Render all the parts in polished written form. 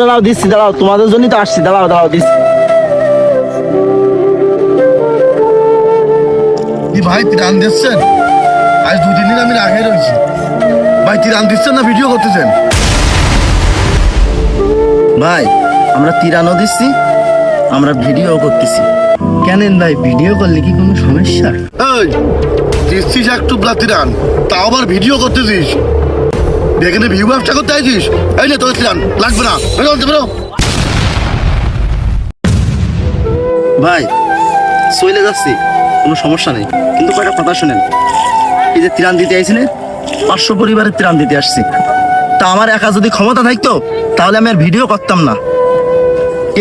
দাঁড়াও দিচ্ছি, দাঁড়াও, তোমাদের জন্যই তো আসছি। দাঁড়াও দাঁড়াও দিচ্ছি। ভাই ত্রাণ দিচ্ছেন? আজ 2-3 দিন আমি রাখে রয়েছি। ভাই ত্রাণ দিচ্ছেন না ভিডিও করতেছেন? ভাই আমরা ত্রাণও দিচ্ছি, আমরা ভিডিও করতেছি। কেনেন ভাই, ভিডিও করলে কি কোনো সমস্যা? এই দিচ্ছিস একটু ত্রাণ, তাও আবার ভিডিও করতেছিস। এখানে ভিউ ব্যবসা করতে আইছিস? এই না তোর ত্রাণ লাগবে না, বেরো। ভাই চলে যাচ্ছি, কোনো সমস্যা নেই, কিন্তু কয়টা কথা শুনেন। এই যে ত্রাণ দিতে আইছি না, 500 পরিবারের ত্রাণ দিতে আসছি। তা আমার একা যদি ক্ষমতা থাকতো তাহলে আমি আর ভিডিও করতাম না,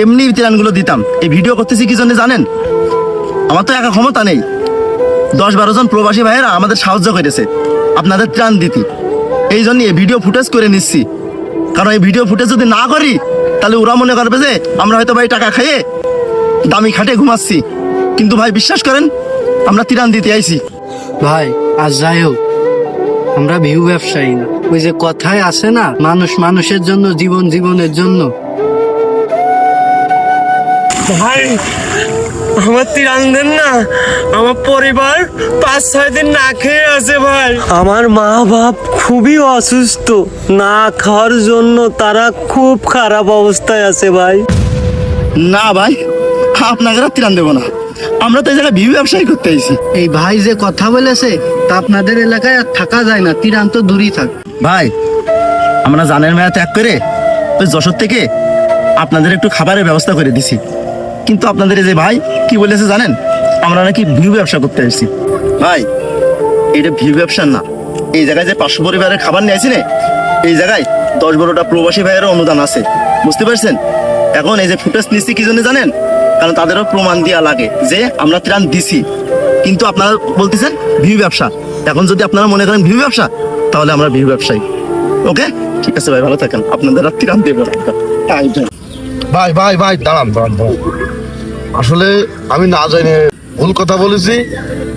এমনি ত্রাণগুলো দিতাম। এই ভিডিও করতেছি কি জন্য জানেন? আমার তো একা ক্ষমতা নেই, 10-12 জন প্রবাসী ভাইয়েরা আমাদের সাহায্য করেছে আপনাদের ত্রাণ দিতে। এই জন্য এই ভিডিও ফুটেজ করে নিচ্ছি, কারণ এই ভিডিও ফুটেজ যদি না করি তাহলে ওরা মনে করবে যে আমরা হয়তো ভাই টাকা খাইয়ে দামি খাটে ঘুমাচ্ছি। কিন্তু ভাই বিশ্বাস করেন, আমরা ত্রাণ দিতে আইছি। ভাই আর যাই হোক, আমরা ভিউ ব্যবসায়ী না। ওই যে কথায় আছে না, মানুষ মানুষের জন্য, জীবন জীবনের জন্য। ভাই আমার ত্রাণ দেন না, আমার পরিবার 5-6 দিন না খেয়ে আছে ভাই। আমার মা বাপ খুবই অসুস্থ, না খাওয়ার জন্য তারা খুব খারাপ অবস্থায় আছে ভাই। না ভাই, আপনাকে আর ত্রাণ দেবো না, আমরা তো এই জায়গায় ভিউ ব্যবসায়ী করতে আইছি। এই ভাই যে কথা বলেছে তা আপনাদের এলাকায় আর থাকা যায় না, ত্রাণ তো দূরই থাক। ভাই আমরা জানের মেয়া ত্যাগ করে ওই যশোর থেকে আপনাদের একটু খাবারের ব্যবস্থা করে দিছি, কিন্তু আপনাদের এই যে ভাই কি বলেছে জানেন? আমরা নাকি ভিউ ব্যবসা করতে আসছি। ভাই এটা ভিউ ব্যবসা না, এই জায়গায় যে 500 পরিবারের খাবার নিয়ে আসি না, এই জায়গায় 10-12টা প্রবাসী ভাইয়েরও অনুদান আছে, বুঝতে পারছেন? এখন এই যে ফুটেজ নিচ্ছি কি জন্য জানেন? কারণ তাদেরও প্রমাণ দেওয়া লাগে যে আমরা ত্রাণ দিছি, কিন্তু আপনারা বলতেছেন ভিউ ব্যবসা। এখন যদি আপনারা মনে করেন ভিউ ব্যবসা, তাহলে আমরা ভিউ ব্যবসায়ী। ওকে ঠিক আছে ভাই, ভালো থাকেন, আপনাদের আর ত্রাণ দেবো না। ভাই দাঁড়ান। আসলে আমি না জানি ভুল কথা বলেছি।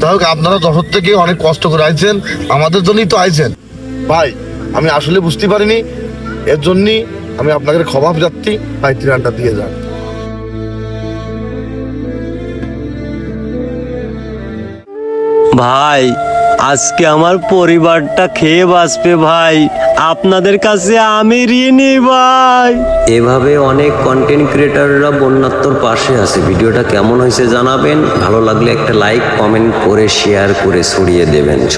যাই হোক, আপনারা যশোর থেকে অনেক কষ্ট করে আইছেন, আমাদের জন্যই তো আইছেন। ভাই আমি আসলে বুঝতে পারিনি, এর জন্যই আমি আপনাকে ক্ষমা প্রার্থী। ভাই ত্রাণটা দিয়ে যান। ভাই আজকে আমার পরিবারটা খেয়ে বাঁচবে ভাই, আপনাদের কাছে আমি ঋণী ভাই। এভাবে অনেক কন্টেন্ট ক্রিয়েটররা বন্যাত্মর পাশে আছে। ভিডিওটা কেমন হয়েছে জানাবেন, ভালো লাগলে একটা লাইক কমেন্ট করে শেয়ার করে ছড়িয়ে দেবেন।